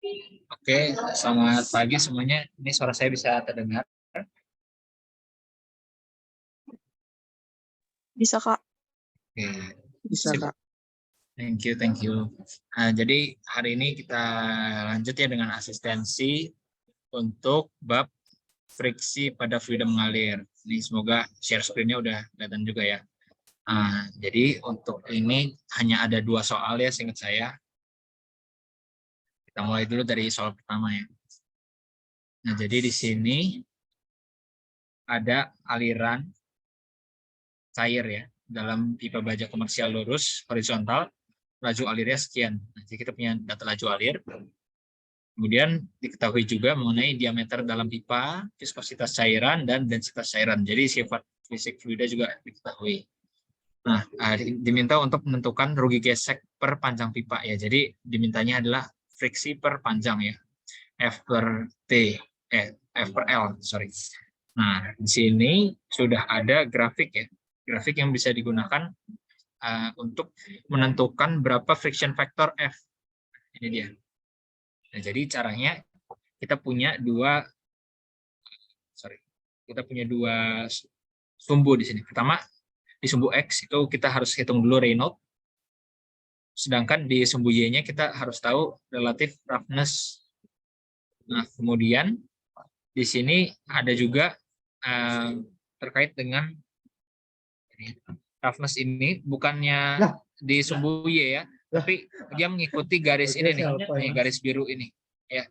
Oke, selamat pagi semuanya. Ini suara saya bisa terdengar. Bisa, Kak. Oke, Bisa, sip. Kak. Thank you. Jadi hari ini kita lanjut ya dengan asistensi untuk bab friksi pada fluida mengalir. Ini semoga share screen-nya udah kelihatan juga ya. Jadi untuk ini hanya ada 2 soal ya seingat saya. Kita mulai dulu dari soal pertama ya. Nah, jadi di sini ada aliran cair ya dalam pipa baja komersial lurus horizontal, laju alirnya sekian. Jadi kita punya data laju alir. Kemudian diketahui juga mengenai diameter dalam pipa, viskositas cairan, dan densitas cairan. Jadi sifat fisik fluida juga diketahui. Nah, diminta untuk menentukan rugi gesek per panjang pipa ya. Jadi dimintanya adalah friksi per panjang ya. F per L, sorry. Nah, di sini sudah ada grafik ya. Grafik yang bisa digunakan untuk menentukan berapa friction factor F. Ini dia. Nah, jadi caranya kita punya dua sumbu di sini. Pertama, di sumbu X itu kita harus hitung dulu Reynolds. Sedangkan di sumbu Y-nya kita harus tahu relative roughness. Nah, kemudian di sini ada juga terkait dengan roughness ini bukannya di sumbu Y ya, tapi dia mengikuti garis ini nih, garis biru ini ya.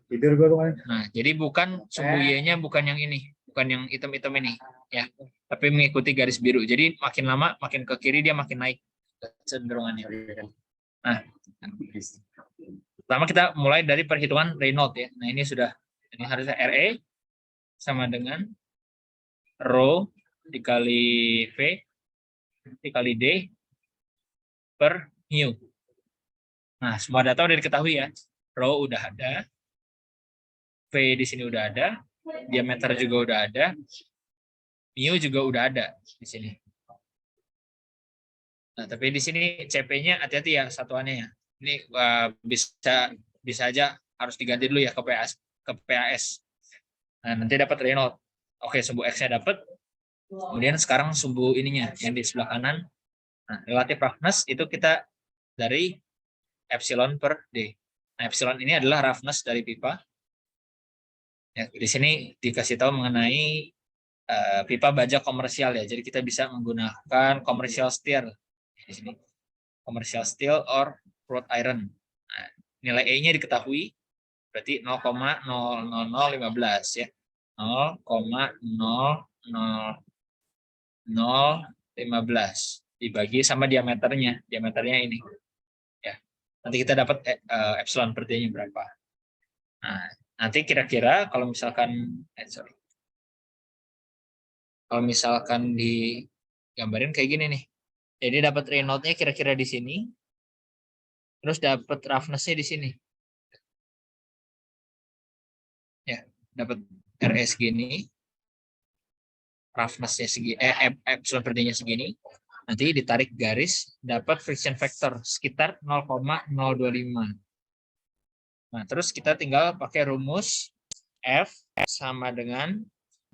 Nah, jadi bukan sumbu Y-nya bukan yang ini, bukan yang hitam-hitam ini ya, tapi mengikuti garis biru. Jadi makin lama makin ke kiri dia makin naik cenderungannya. Nah, pertama kita mulai dari perhitungan Reynolds ya. Nah, ini harusnya RE sama dengan rho dikali V dikali D per mu. Nah, semua data udah diketahui ya. Rho udah ada, V di sini udah ada, diameter juga udah ada, mu juga udah ada di sini. Nah, tapi di sini CP-nya hati-hati ya satuannya ya. Ini bisa aja harus diganti dulu ya ke PAS. Nah, nanti dapat Reynolds. Oke, sumbu X-nya dapat. Kemudian sekarang sumbu ininya yang di sebelah kanan. Nah, relative roughness itu kita dari epsilon per D. Nah, epsilon ini adalah roughness dari pipa. Ya, di sini dikasih tahu mengenai pipa baja komersial ya. Jadi kita bisa menggunakan commercial steel di sini. Commercial steel or wrought iron. Nah, nilai E-nya diketahui berarti 0,00015 ya. 0,00015 dibagi sama diameternya. Diameternya ini. Ya. Nanti kita dapat epsilon per D-nya berapa. Nah, nanti kira-kira kalau misalkan digambarin kayak gini nih. Jadi dapat Reynolds-nya kira-kira di sini. Terus dapat roughness-nya di sini. Ya, dapat RS segini. Roughness-nya segini, epsilon per D-nya segini. Nanti ditarik garis, dapat friction factor sekitar 0,025. Nah, terus kita tinggal pakai rumus F sama dengan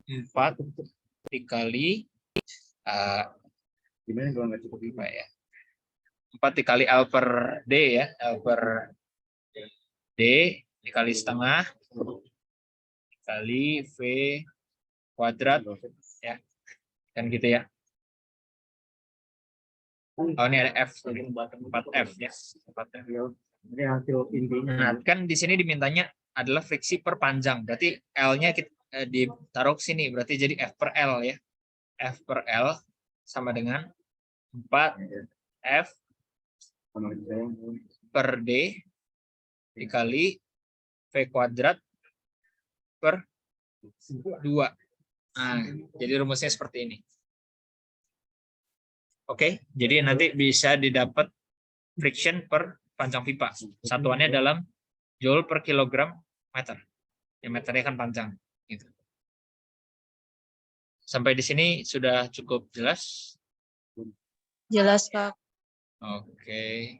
4 dikali gimana kalau nggak cukup 5 ya? 4 dikali L per D ya, L per D dikali setengah dikali V kuadrat ya, kan gitu ya. Oh, ini ada F, 4F ya. 4F. Ini hasil intinya. Nah, kan di sini dimintanya adalah friksi per panjang. Berarti L-nya kita ditaruh ke sini. Berarti jadi F per L ya. F per L sama dengan 4F per D dikali V kuadrat per 2. Nah, jadi rumusnya seperti ini. Oke, jadi nanti bisa didapat friction per panjang pipa. Satuannya dalam joule per kilogram meter. Ya, meternya kan panjang. Gitu. Sampai di sini sudah cukup jelas? Jelas, Kak. Oke.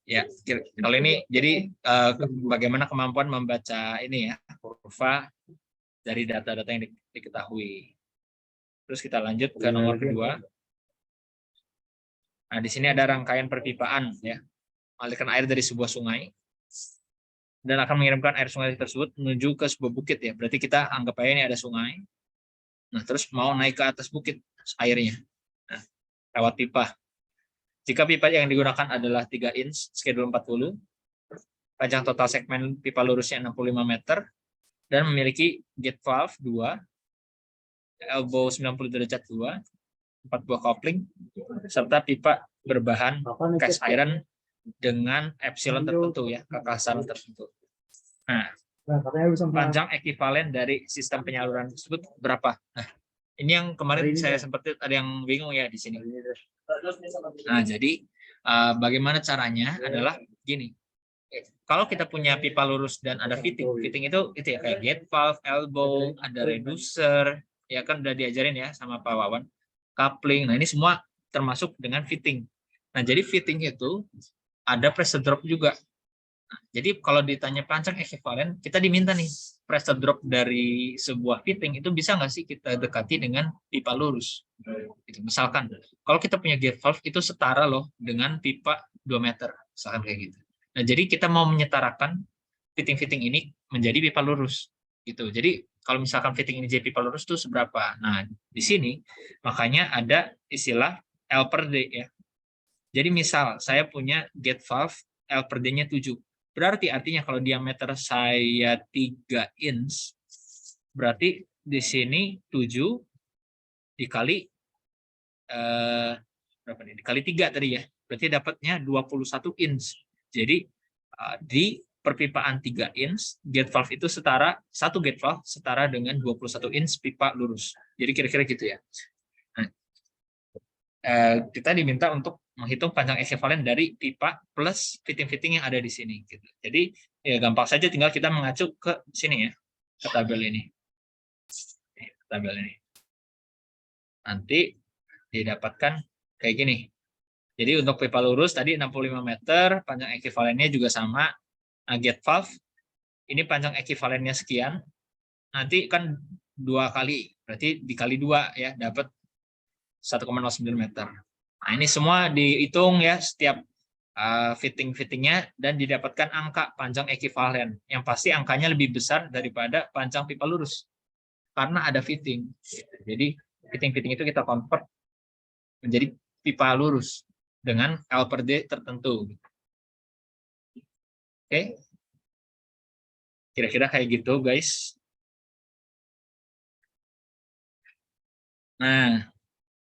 Ya, kalau ini jadi bagaimana kemampuan membaca ini ya, kurva dari data-data yang diketahui. Terus kita lanjut ke nomor kedua. Nah, di sini ada rangkaian perpipaan ya, mengalirkan air dari sebuah sungai dan akan mengirimkan air sungai tersebut menuju ke sebuah bukit ya. Berarti kita anggap aja ini ada sungai. Nah, terus mau naik ke atas bukit airnya. Nah, lewat pipa. Jika pipa yang digunakan adalah 3 inch, skedul 40, panjang total segmen pipa lurusnya 65 meter, dan memiliki gate valve 2, elbow 90 derajat 2, 4 buah kopling, serta pipa berbahan cast iron dengan epsilon tertentu ya, kekasan tertentu. Nah, panjang ekivalen dari sistem penyaluran tersebut berapa? Nah, ini yang kemarin saya sempat ada yang bingung ya di sini. Nah, jadi bagaimana caranya adalah gini. Kalau kita punya pipa lurus dan ada fitting itu ya kayak gate valve, elbow, ada reducer, ya kan udah diajarin ya sama Pak Wawan, coupling. Nah, ini semua termasuk dengan fitting. Nah, jadi fitting itu ada pressure drop juga. Nah, jadi kalau ditanya panjang ekivalen, kita diminta nih pressure drop dari sebuah fitting itu bisa nggak sih kita dekati dengan pipa lurus? Gitu. Misalkan, kalau kita punya gate valve itu setara loh dengan pipa 2 meter, misalkan kayak gitu. Nah, jadi kita mau menyetarakan fitting-fitting ini menjadi pipa lurus. Gitu. Jadi, kalau misalkan fitting ini jadi pipa lurus itu seberapa? Nah, di sini makanya ada istilah L per D ya. Jadi misal saya punya gate valve L per D-nya 7. Berarti artinya kalau diameter saya 3 inch, berarti di sini 7 dikali berapa nih? Dikali 3 tadi ya. Berarti dapatnya 21 inch. Jadi di perpipaan 3 inch, gate valve itu setara, satu gate valve setara dengan 21 inch pipa lurus. Jadi kira-kira gitu ya. Nah, kita diminta untuk menghitung panjang ekivalen dari pipa plus fitting-fitting yang ada di sini. Gitu. Jadi ya gampang saja, tinggal kita mengacu ke sini ya, ke tabel ini. Tabel ini. Nanti didapatkan kayak gini. Jadi untuk pipa lurus tadi 65 meter, panjang ekivalennya juga sama. Nah, gate valve, ini panjang ekivalennya sekian. Nanti kan 2 kali, berarti dikali 2 ya, dapat 1,09 meter. Nah, ini semua dihitung ya, setiap fitting-fittingnya, dan didapatkan angka panjang ekivalen. Yang pasti angkanya lebih besar daripada panjang pipa lurus. Karena ada fitting. Jadi fitting-fitting itu kita convert menjadi pipa lurus dengan L per D tertentu. Oke, kira-kira kayak gitu guys. Nah,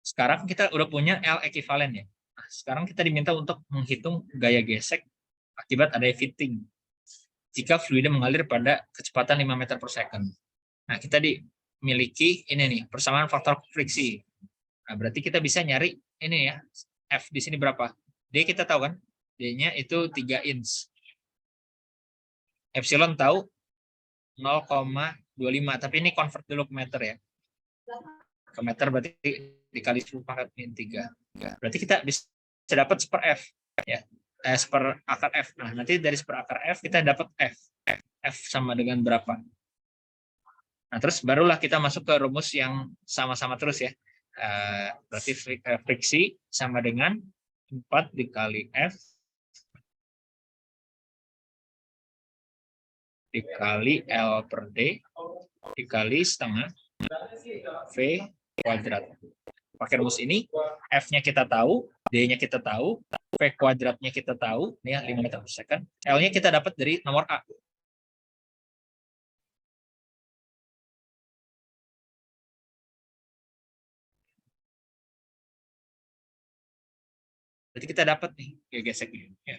sekarang kita udah punya L ekivalen ya. Nah, sekarang kita diminta untuk menghitung gaya gesek akibat adanya fitting jika fluida mengalir pada kecepatan 5 meter per second. Nah, kita dimiliki ini nih, persamaan faktor friksi. Nah, berarti kita bisa nyari ini ya, F di sini berapa? D kita tahu kan? D-nya itu 3 inch. Epsilon tahu 0,25, tapi ini convert dulu ke meter ya. Ke meter berarti dikali 10 pangkat min 3. Berarti kita bisa dapat seper F ya. Seper akar F. Nah, nanti dari seper akar F kita dapat F. F sama dengan berapa? Nah, terus barulah kita masuk ke rumus yang sama-sama terus ya. Berarti friksi sama dengan 4 dikali F dikali L per D dikali setengah V kuadrat. Pakai rumus ini, F-nya kita tahu, D-nya kita tahu, V kuadratnya kita tahu, ini ya 5 meter per second. L-nya kita dapat dari nomor A. Jadi kita dapat nih geseknya. Ya.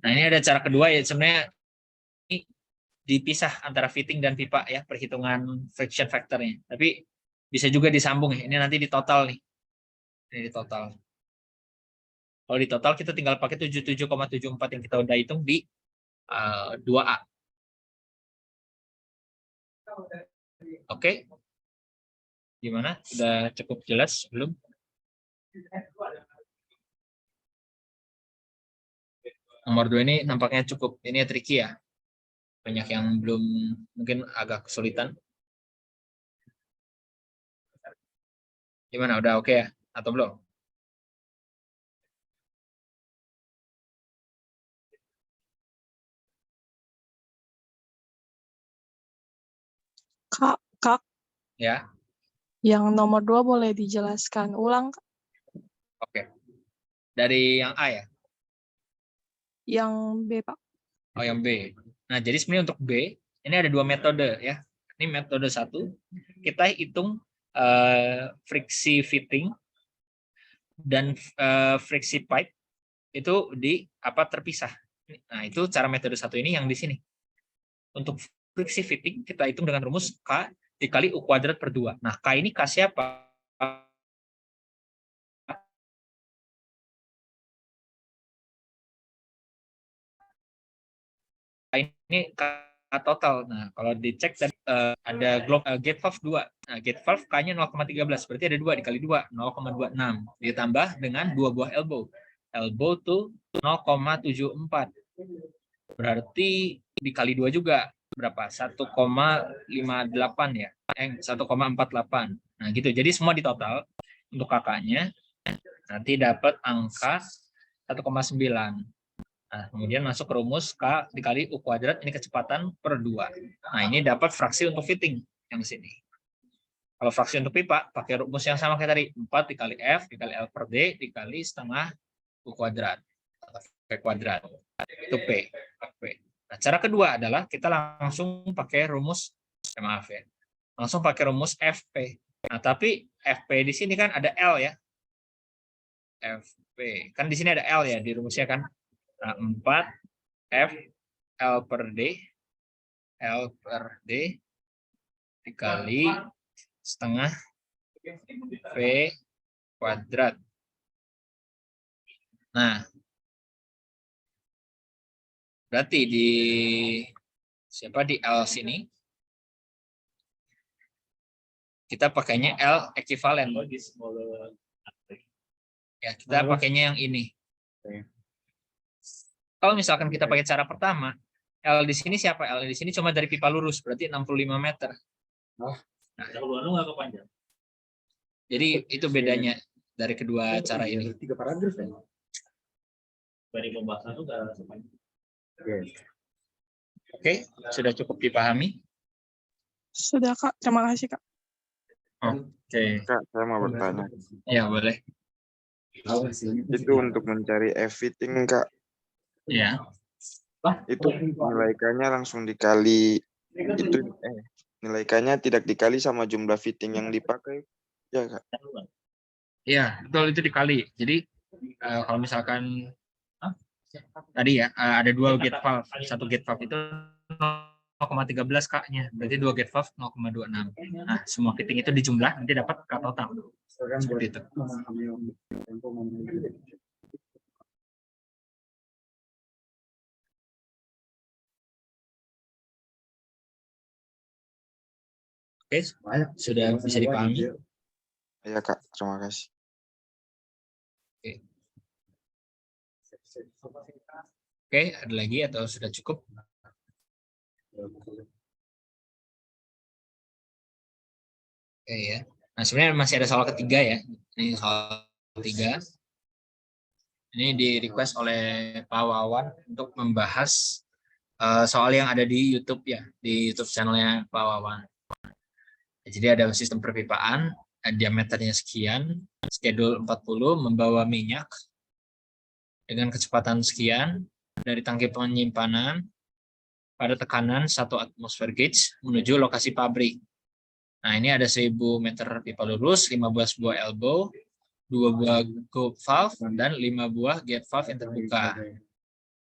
Nah, ini ada cara kedua ya, sebenarnya ini dipisah antara fitting dan pipa ya, perhitungan friction factor-nya. Tapi bisa juga disambung ya. Ini nanti di total nih. Ini di total. Kalau di total kita tinggal pakai 77,74 yang kita udah hitung di 2A. Oke. Gimana? Sudah cukup jelas belum? Nomor 2 ini nampaknya cukup. Ini tricky ya. Banyak yang belum, mungkin agak kesulitan. Gimana? Udah oke ya? Atau belum? Kak, Ya, yang nomor 2 boleh dijelaskan ulang, Kak? oke. Dari yang A ya? Yang B, Pak. Oh, yang B. Nah, jadi sebenarnya untuk B, ini ada 2 metode ya. Ini metode 1, kita hitung friksi fitting dan friksi pipe itu terpisah. Nah, itu cara metode 1 ini yang di sini. Untuk friksi fitting kita hitung dengan rumus K dikali U kuadrat per 2. Nah, K ini K siapa? Ini K total. Nah, kalau dicek ada gate valve 2. Nah, gate valve K-nya 0,13, berarti ada 2 dikali 2, 0,26. Ditambah dengan 2 buah elbow. Elbow tuh 0,74. Berarti dikali 2 juga. Berapa? 1,58 ya. 1,48. Nah, gitu. Jadi semua di total untuk kakaknya nanti dapat angka 1,9. Nah, kemudian masuk ke rumus K dikali U kuadrat, ini kecepatan per 2. Nah, ini dapat fraksi untuk fitting yang sini. Kalau fraksi untuk pipa, pakai rumus yang sama kayak tadi. 4 dikali F dikali L per D dikali setengah U kuadrat. Atau P kuadrat. Itu P. Nah, cara kedua adalah kita langsung pakai rumus, maaf ya, langsung pakai rumus FP. Nah, tapi FP di sini kan ada L ya. FP. Kan di sini ada L ya di rumusnya kan. Nah, 4 F L per D dikali setengah V kuadrat. Nah, berarti di L sini kita pakainya L ekuivalen. Ya, kita pakainya yang ini. Kalau misalkan kita pakai cara pertama, L di sini siapa? L di sini cuma dari pipa lurus, berarti 65 meter. Nah, jadi itu bedanya dari kedua cara ini. Oke, sudah cukup dipahami? Sudah, Kak. Terima kasih, Kak. Oke. Kak, saya mau bertanya. Ya, boleh. Itu untuk mencari F-fitting, Kak. Ya. Itu nilai K-nya langsung dikali, itu nilai K-nya tidak dikali sama jumlah fitting yang dipakai. Ya, Kak. Iya, betul, itu dikali. Jadi kalau misalkan tadi ya ada 2 gate valve, satu gate valve itu 0,13 K-nya, berarti 2 gate valve 0,26. Nah, semua fitting itu dijumlah nanti dapat K total. Seperti itu. Oke, sudah bisa dipahami? Ya, Kak. Terima kasih. Oke, ada lagi atau sudah cukup? Oke ya. Nah, sebenarnya masih ada soal ketiga ya. Ini soal ketiga. Ini di request oleh Pak Wawan untuk membahas soal yang ada di YouTube ya, di YouTube channelnya Pak Wawan. Jadi ada sistem perpipaan, diameternya sekian, schedule 40, membawa minyak dengan kecepatan sekian dari tangki penyimpanan pada tekanan 1 atmosfer gauge menuju lokasi pabrik. Nah, ini ada 1000 meter pipa lurus, 15 buah elbow, 2 buah gate valve, dan 5 buah gate valve yang terbuka.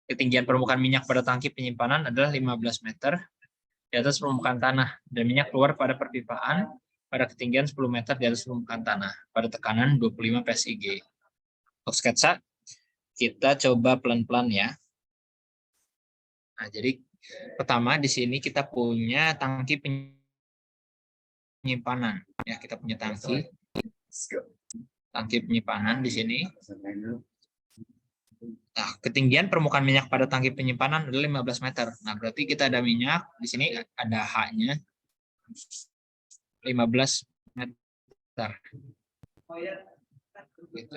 Ketinggian permukaan minyak pada tangki penyimpanan adalah 15 meter di atas permukaan tanah, dan minyak keluar pada perpipaan pada ketinggian 10 meter di atas permukaan tanah, pada tekanan 25 PSIG. Untuk sketsa, kita coba pelan-pelan ya. Nah, jadi pertama di sini kita punya tangki penyimpanan penyimpanan. Ya, kita punya tangki penyimpanan di sini. Nah, ketinggian permukaan minyak pada tangki penyimpanan adalah 15 meter. Nah, berarti kita ada minyak di sini, ada H-nya 15 meter. Gitu.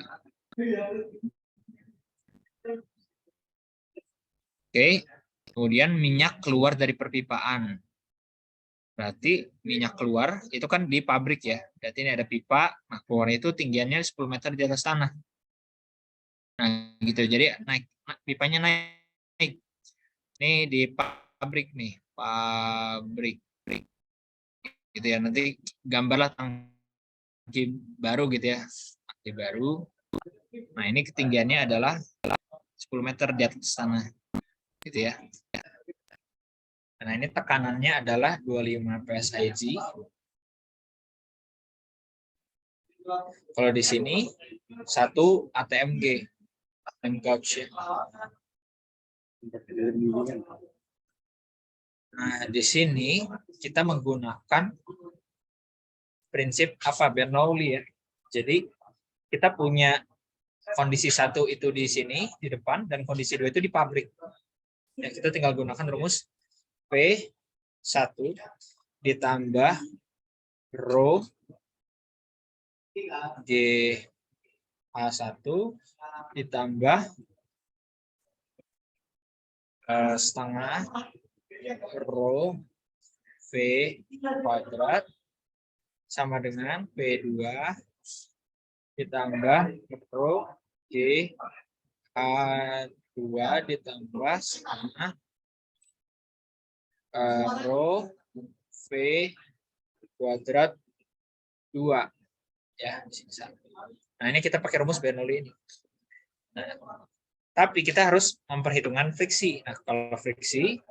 Oke, kemudian minyak keluar dari perpipaan. Berarti minyak keluar itu kan di pabrik ya. Berarti ini ada pipa, nah keluarnya itu tinggiannya 10 meter di atas tanah. Nah, gitu. Jadi naik pipanya naik. Ini di pabrik nih, pabrik. Gitu ya. Nanti gambarlah tangki baru gitu ya. Tangki baru. Nah, ini ketinggiannya adalah 10 meter di atas tanah. Gitu ya. Nah, ini tekanannya adalah 25 PSIG. Kalau di sini 1 ATMG, ATM gauge ya. Nah, di sini kita menggunakan prinsip apa? Bernoulli ya. Jadi kita punya kondisi 1 itu di sini di depan dan kondisi 2 itu di pabrik. Ya, kita tinggal gunakan rumus P1 ditambah rho GH1 ditambah setengah rho V kuadrat sama dengan P2 ditambah rho GH2 ditambah setengah rho V kuadrat 2 ya. Nah, ini kita pakai rumus Bernoulli ini. Nah, tapi kita harus memperhitungkan friksi. Nah, kalau friksi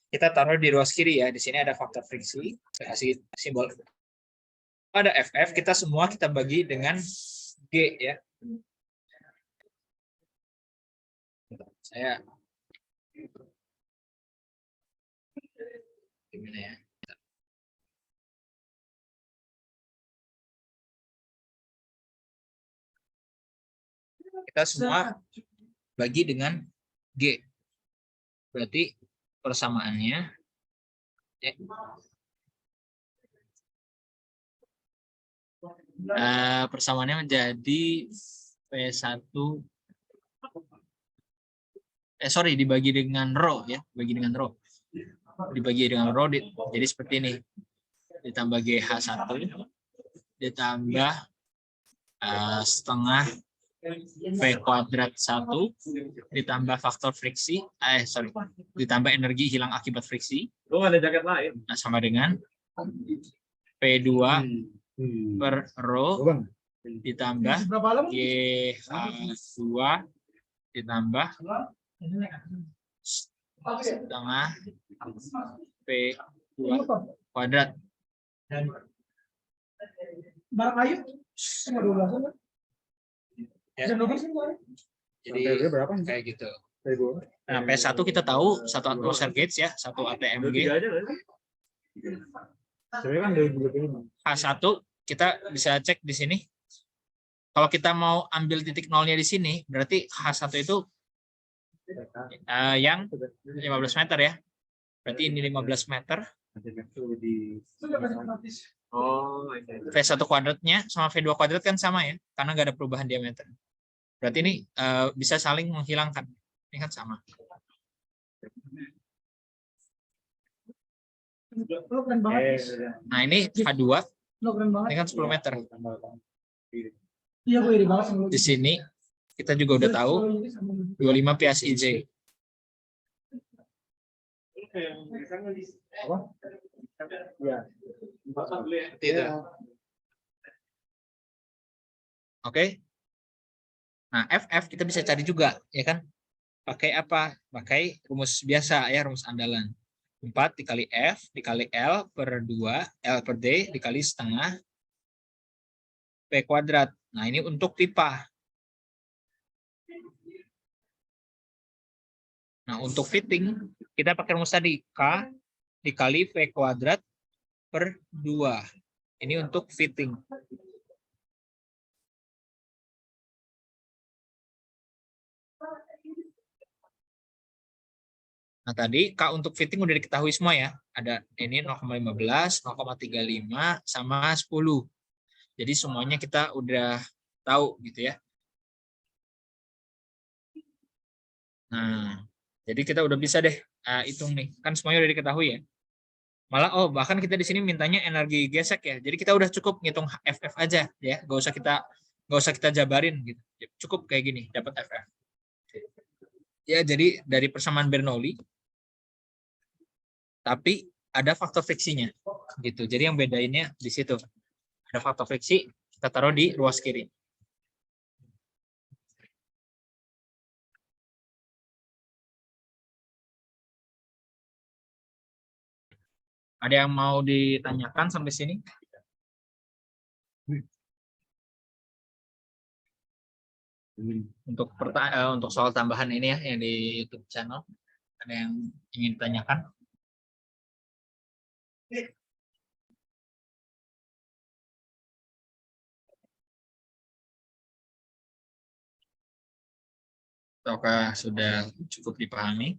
kita taruh di ruas kiri ya. Di sini ada faktor friksi. Saya kasih simbol. Ada FF, kita semua kita bagi dengan G ya. Saya gimana ya? Kita semua bagi dengan G. Berarti persamaannya persamaannya menjadi P1 dibagi dengan rho ya, dibagi dengan rho jadi seperti ini. Ditambah GH1 ditambah setengah V kuadrat 1 ditambah faktor friksi, ditambah energi hilang akibat friksi. Ada jaket lain. Nah, sama dengan P2 per rho ditambah GH2 ditambah setengah P2 kuadrat. Barang kayu cuma 12 ya. Jadi kayak gitu. Nah, P1 kita tahu 1 atmosfer gauge ya, 1 ATMG. H1 kita bisa cek di sini. Kalau kita mau ambil titik nolnya di sini, berarti H1 itu yang 15 meter ya. Berarti ini 15 meter. V1 kuadratnya sama V2 kuadrat kan sama ya, karena nggak ada perubahan diameter. Berarti ini bisa saling menghilangkan. Ini kan sama. Nah, ini H2. Ini kan 10 meter. Di sini kita juga udah tahu 25 PSIG. Oke. Nah, FF kita bisa cari juga, ya kan? Pakai apa? Pakai rumus biasa ya, rumus andalan. 4 dikali F dikali L per 2, L per D dikali setengah P kuadrat. Nah, ini untuk pipa. Nah, untuk fitting, kita pakai rumus tadi. K dikali V kuadrat 3/2. Ini untuk fitting. Nah, tadi K untuk fitting udah diketahui semua ya. Ada ini 0,15, 0,35, sama 10. Jadi semuanya kita udah tahu gitu ya. Nah, jadi kita udah bisa deh hitung nih. Kan semuanya udah diketahui ya. Malah bahkan kita di sini mintanya energi gesek ya. Jadi kita udah cukup ngitung FF aja ya. Gak usah kita jabarin gitu. Cukup kayak gini dapat FF. Ya, jadi dari persamaan Bernoulli tapi ada faktor friksinya gitu. Jadi yang bedainnya di situ. Ada faktor friksi, kita taruh di ruas kiri. Ada yang mau ditanyakan sampai sini? Untuk soal tambahan ini ya yang di YouTube channel, ada yang ingin ditanyakan? Ataukah sudah cukup dipahami?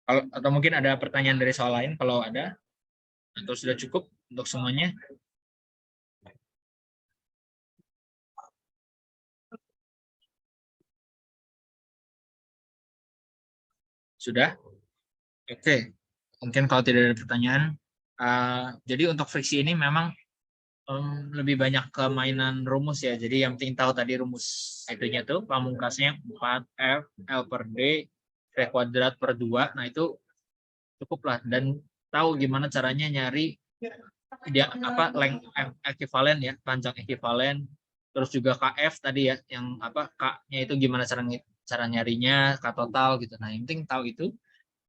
Atau mungkin ada pertanyaan dari soal lain kalau ada, atau sudah cukup untuk semuanya? Sudah? Oke. Mungkin kalau tidak ada pertanyaan, jadi untuk friksi ini memang lebih banyak ke mainan rumus ya. Jadi yang penting tahu tadi rumus itunya tuh pamungkasnya 4F L per D V kuadrat per 2. Nah itu cukup lah, dan tahu gimana caranya nyari dia length ekivalen ya, panjang ekivalen, terus juga KF tadi ya, yang K-nya itu gimana cara nyarinya, K total gitu. Nah yang penting tahu itu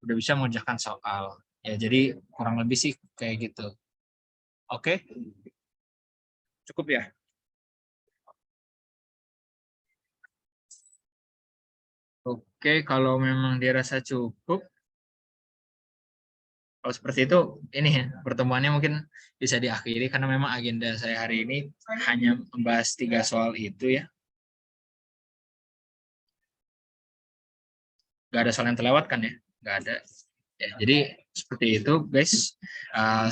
udah bisa mengerjakan soal ya. Jadi kurang lebih sih kayak gitu. Oke. Cukup ya? Oke, kalau memang dirasa cukup, kalau seperti itu, ini ya, pertemuannya mungkin bisa diakhiri karena memang agenda saya hari ini hanya membahas 3 soal itu ya. Nggak ada soal yang terlewatkan ya? Nggak ada. Ya, jadi seperti itu guys.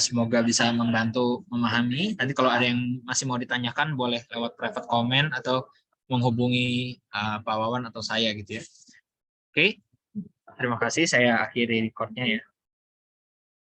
Semoga bisa membantu memahami. Nanti kalau ada yang masih mau ditanyakan, boleh lewat private comment atau menghubungi Pak Wawan atau saya gitu ya. Oke, terima kasih. Saya akhiri recordnya ya.